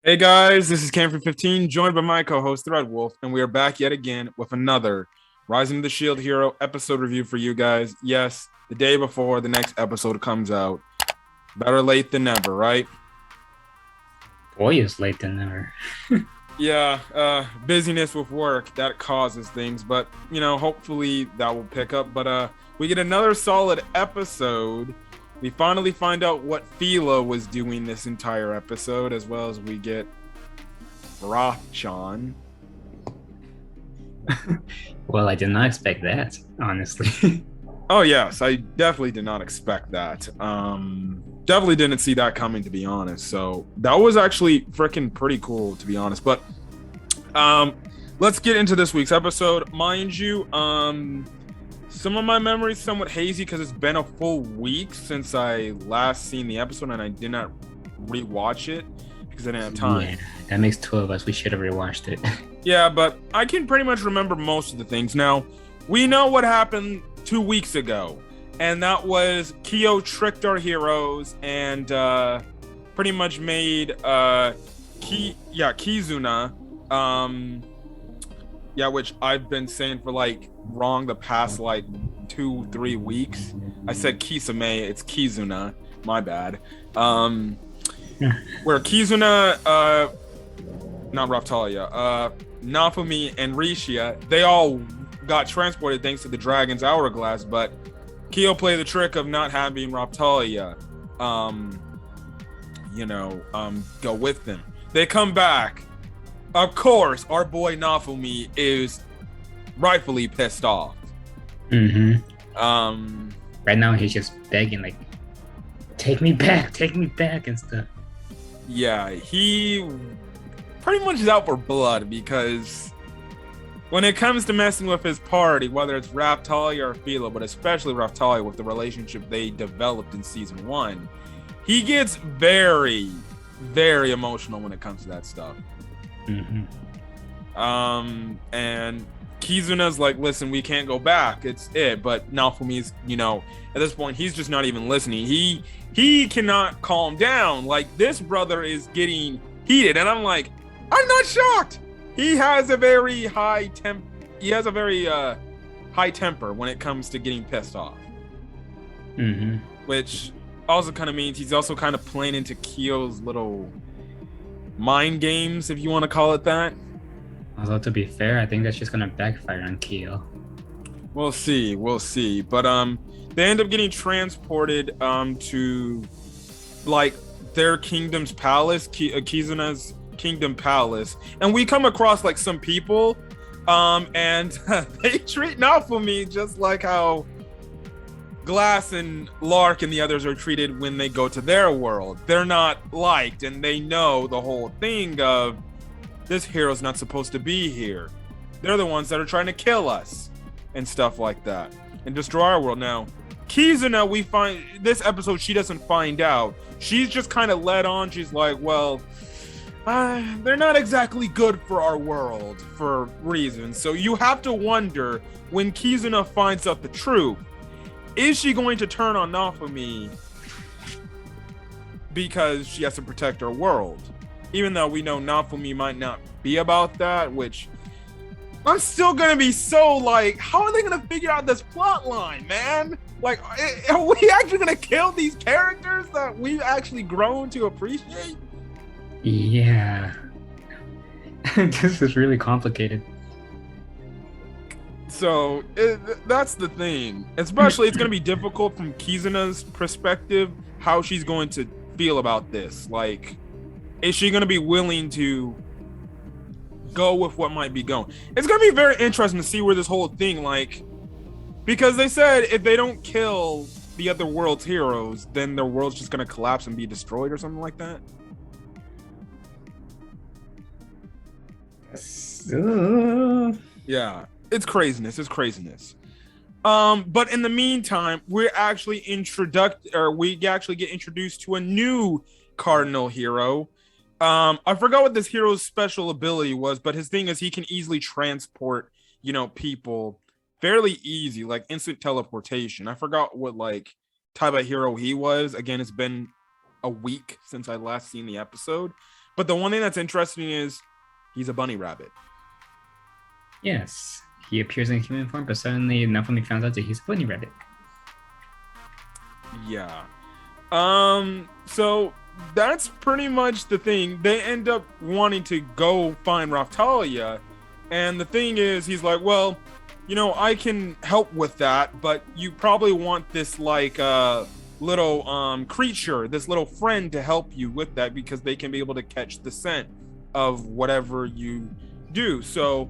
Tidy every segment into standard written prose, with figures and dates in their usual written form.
Hey guys, this is Cam from 15, joined by my co-host, the Red Wolf, and we are back yet again with another Rising of the Shield Hero episode review for you guys. Yes, the day before the next episode comes out. Better late than never, right? Boy, is late than never. Yeah, busyness with work, that causes things, but, hopefully that will pick up. But we get another solid episode. We finally find out what Filo was doing this entire episode, as well as we get Raph-Chan. Well, I did not expect that, honestly. Oh yes, I definitely did not expect that. Definitely didn't see that coming, to be honest. So that was actually freaking pretty cool, to be honest. But let's get into this week's episode. Mind you, some of my memories somewhat hazy because it's been a full week since I last seen the episode, and I did not rewatch it because I didn't have time. Yeah, that makes two of us. We should have rewatched it. Yeah, but I can pretty much remember most of the things. Now, we know what happened 2 weeks ago, and that was Kyo tricked our heroes and pretty much made Kizuna, which I've been saying for wrong the past 2-3 weeks. I said Kisame, it's Kizuna, my bad. Where Kizuna, not Raptalia, Nafumi and Rishia, they all got transported thanks to the Dragon's Hourglass, but Kyo played the trick of not having Raptalia, go with them. They come back. Of course, our boy Nafumi is rightfully pissed off. Right now, he's just begging, take me back, and stuff. Yeah, he pretty much is out for blood because when it comes to messing with his party, whether it's Raptalia or Filo, but especially Raptalia with the relationship they developed in season 1, he gets very, very emotional when it comes to that stuff. And Kizuna's like, listen, we can't go back. It's it. But Nafumi's, at this point, he's just not even listening. He cannot calm down. This brother is getting heated. And I'm like, I'm not shocked. He has a very high high temper when it comes to getting pissed off. Which also kind of means he's also kind of playing into Kyo's little mind games, if you want to call it that. Although, to be fair, I think that's just gonna backfire on Kyo. We'll see. But they end up getting transported to their kingdom's palace, Kizuna's kingdom palace, and we come across some people, and they treat Nafumi just like how Glass and Lark and the others are treated when they go to their world. They're not liked, and they know the whole thing of this hero's not supposed to be here. They're the ones that are trying to kill us and stuff like that and destroy our world. Now, Kizuna, we find this episode, she doesn't find out. She's just kind of led on. She's like, well, they're not exactly good for our world for reasons. So you have to wonder, when Kizuna finds out the truth, is she going to turn on Nafumi because she has to protect her world? Even though we know Nafumi might not be about that, which I'm still gonna be so how are they gonna figure out this plot line, man? Are we actually gonna kill these characters that we've actually grown to appreciate? Yeah. This is really complicated. So that's the thing. Especially, it's gonna be difficult from Kizuna's perspective how she's going to feel about this. Is she going to be willing to go with what might be going? It's going to be very interesting to see where this whole thing, because they said if they don't kill the other world's heroes, then their world's just going to collapse and be destroyed or something like that. Yeah, it's craziness. But in the meantime, we actually get introduced to a new cardinal hero. I forgot what this hero's special ability was, but his thing is he can easily transport, people fairly easy, instant teleportation. I forgot what type of hero he was. Again, it's been a week since I last seen the episode, But the one thing that's interesting is he's a bunny rabbit. Yes, he appears in human form, but suddenly Naofumi finds out that he's a bunny rabbit. Yeah. So that's pretty much the thing. They end up wanting to go find Raph-Talia, and the thing is, he's like, well, I can help with that, but you probably want this like little creature, this little friend to help you with that, because they can be able to catch the scent of whatever you do. So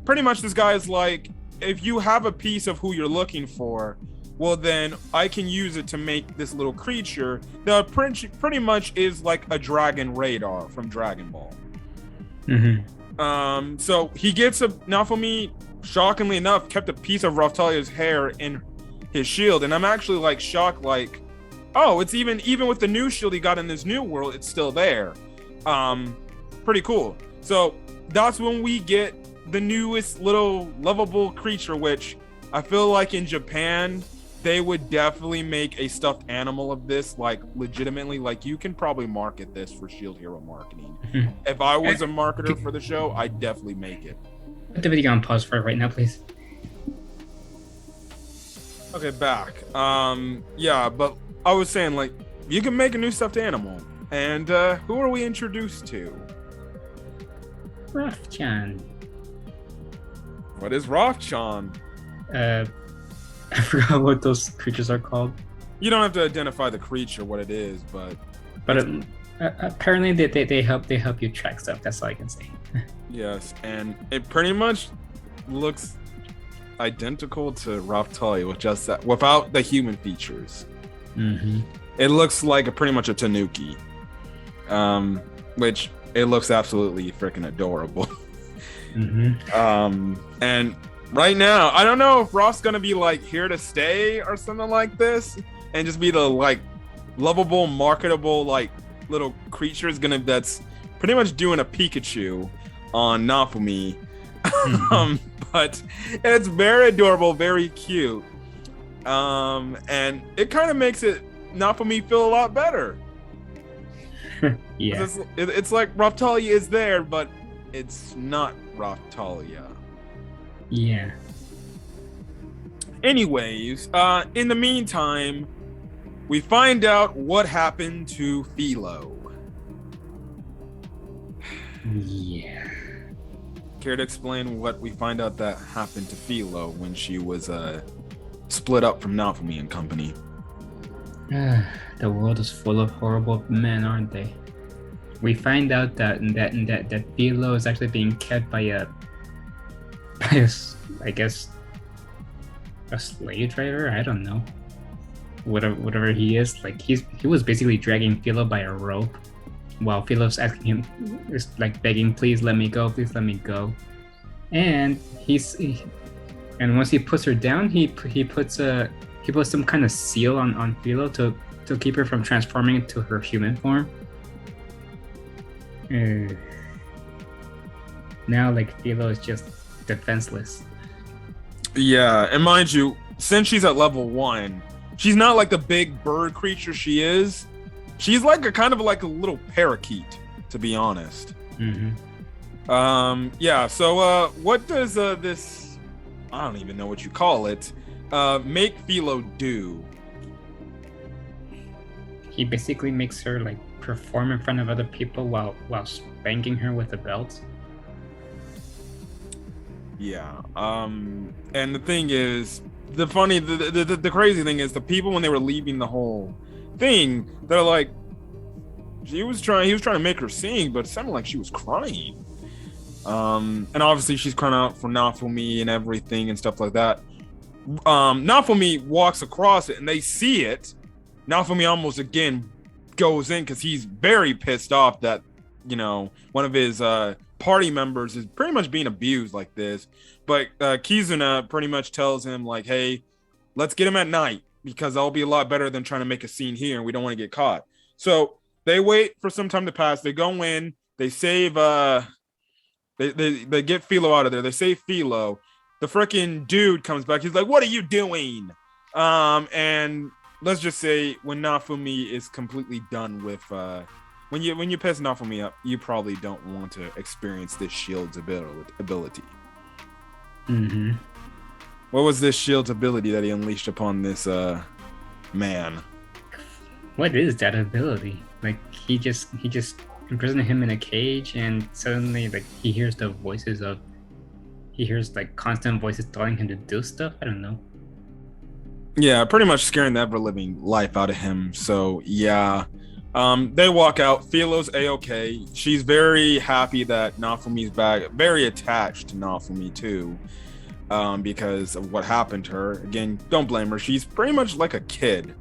pretty much this guy is like, if you have a piece of who you're looking for, well, then I can use it to make this little creature that pretty much is like a dragon radar from Dragon Ball. Mm-hmm. So he gets Naofumi, shockingly enough, kept a piece of Raph-Talia's hair in his shield, and I'm actually like shocked, like, oh, it's even with the new shield he got in this new world, it's still there. Pretty cool. So that's when we get the newest little lovable creature, which I feel like in Japan they would definitely make a stuffed animal of this, like legitimately. Like you can probably market this for Shield Hero marketing. If I was a marketer for the show, I'd definitely make it. Put the video on pause for right now, please. Okay, back. Yeah, but I was saying, like, you can make a new stuffed animal. And who are we introduced to? Raph-Chan. What is Raph-Chan? I forgot what those creatures are called. You don't have to identify the creature, what it is, but apparently they help you track stuff. That's all I can say. Yes, and it pretty much looks identical to Raph-Talia with just that, without the human features. Mm-hmm. It looks like pretty much a Tanuki, which it looks absolutely freaking adorable. Mm-hmm. And right now, I don't know if Ross gonna be like here to stay or something like this, and just be the like lovable, marketable like little creature that's pretty much doing a Pikachu on Naofumi. Mm-hmm. But it's very adorable, very cute. And it kind of makes Naofumi feel a lot better. Yeah. It's like Raph-Talia is there, but it's not Raph-Talia. Yeah. Anyways, in the meantime, we find out what happened to Filo. Yeah. Care to explain what we find out that happened to Filo when she was split up from Naofumi and company? The world is full of horrible men, aren't they? We find out that Filo is actually being kept by a I guess a slave driver. I don't know. Whatever he is, like he was basically dragging Filo by a rope, while Philo's asking him, is like begging, please let me go, please let me go. And and once he puts her down, he puts some kind of seal on Filo to keep her from transforming into her human form. Now like Filo is just defenseless. Yeah, and mind you, since she's at level 1, she's not like the big bird creature she is. She's like a kind of like a little parakeet, to be honest. Mm-hmm. Yeah, so what does this, I don't even know what you call it, make Filo do? He basically makes her like perform in front of other people while spanking her with a belt. Yeah. And the thing is, the crazy thing is, the people, when they were leaving the whole thing, they're like, he was trying to make her sing, but it sounded like she was crying. And obviously she's crying out for Naofumi and everything and stuff like that. Naofumi walks across it and they see it. Naofumi almost again goes in because he's very pissed off that, one of his party members is pretty much being abused like this. But Kizuna pretty much tells him like, hey, let's get him at night, because that'll be a lot better than trying to make a scene here, and we don't want to get caught. So they wait for some time to pass. They go in, they save they get Filo out of there. They save Filo. The freaking dude comes back. He's like, what are you doing? And let's just say when Naofumi is completely done with when you piss Naofumi up, you probably don't want to experience this shield's ability. Mm-hmm. What was this shield's ability that he unleashed upon this man? What is that ability? Like he just imprisoned him in a cage, and suddenly like he hears like constant voices telling him to do stuff. I don't know. Yeah, pretty much scaring the ever-living life out of him. So yeah, they walk out. Filo's a-okay. She's very happy that Naofumi's back. Very attached to Naofumi too, because of what happened to her. Again, don't blame her. She's pretty much like a kid,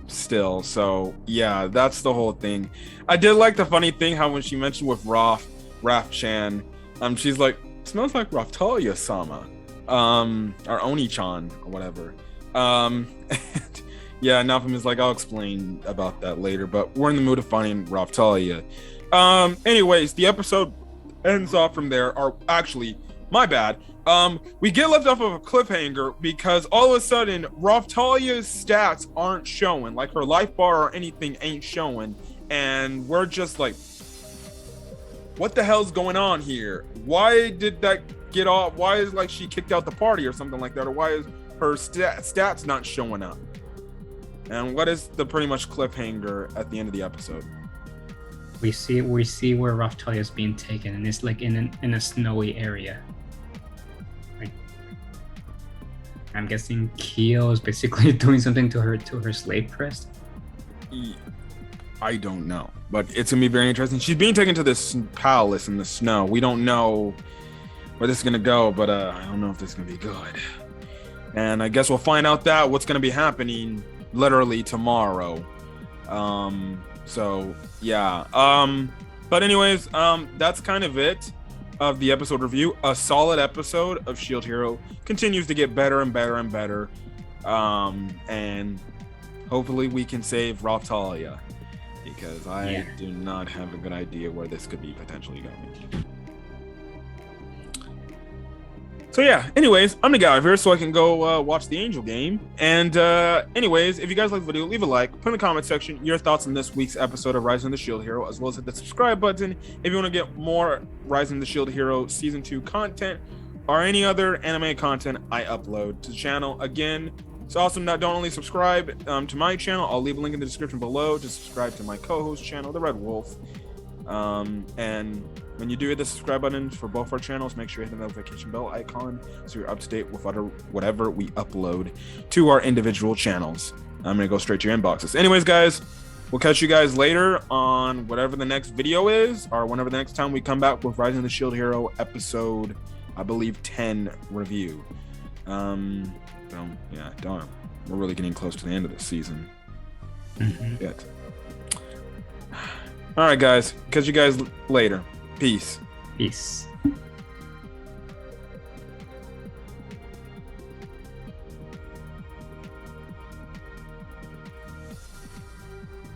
still. So yeah, that's the whole thing. I did like the funny thing how when she mentioned with Raph-Chan, she's like, smells like Raftalia-sama, or Oni-chan or whatever. And yeah, Naofumi is like, I'll explain about that later, but we're in the mood of finding Raftalia. Anyways, the episode ends off from there. Or actually, my bad. We get left off of a cliffhanger because all of a sudden Raftalia's stats aren't showing, like her life bar or anything ain't showing, and we're just like, what the hell's going on here? Why did that get off? Why is like she kicked out the party or something like that? Or why is her stats not showing up? And what is the pretty much cliffhanger at the end of the episode? We see where Raftalia is being taken, and it's like in a snowy area. Like, I'm guessing Kyo is basically doing something to her slave press. I don't know, but it's gonna be very interesting. She's being taken to this palace in the snow. We don't know where this is gonna go, but I don't know if this is gonna be good. And I guess we'll find out that what's gonna be happening literally tomorrow. So yeah. But anyways, that's kind of it of the episode review. A solid episode of Shield Hero, continues to get better and better and better. And hopefully we can save Raftalia, because I do not have a good idea where this could be potentially going. So yeah, anyways, I'm gonna get out of here so I can go watch the Angel game. And anyways, if you guys like the video, leave a like, put in the comment section your thoughts on this week's episode of Rising the Shield Hero, as well as hit the subscribe button if you want to get more Rising the Shield Hero Season 2 content or any other anime content I upload to the channel. Again, it's awesome that don't only subscribe to my channel. I'll leave a link in the description below to subscribe to my co-host channel, The Red Wolf. And when you do hit the subscribe button for both our channels, make sure you hit the notification bell icon so you're up to date with whatever we upload to our individual channels. I'm gonna go straight to your inboxes. Anyways, guys, we'll catch you guys later on whatever the next video is, or whenever the next time we come back with Rising the Shield Hero episode, I believe 10 review. So yeah, darn, we're really getting close to the end of this season. Yet. All right, guys, catch you guys later. Peace.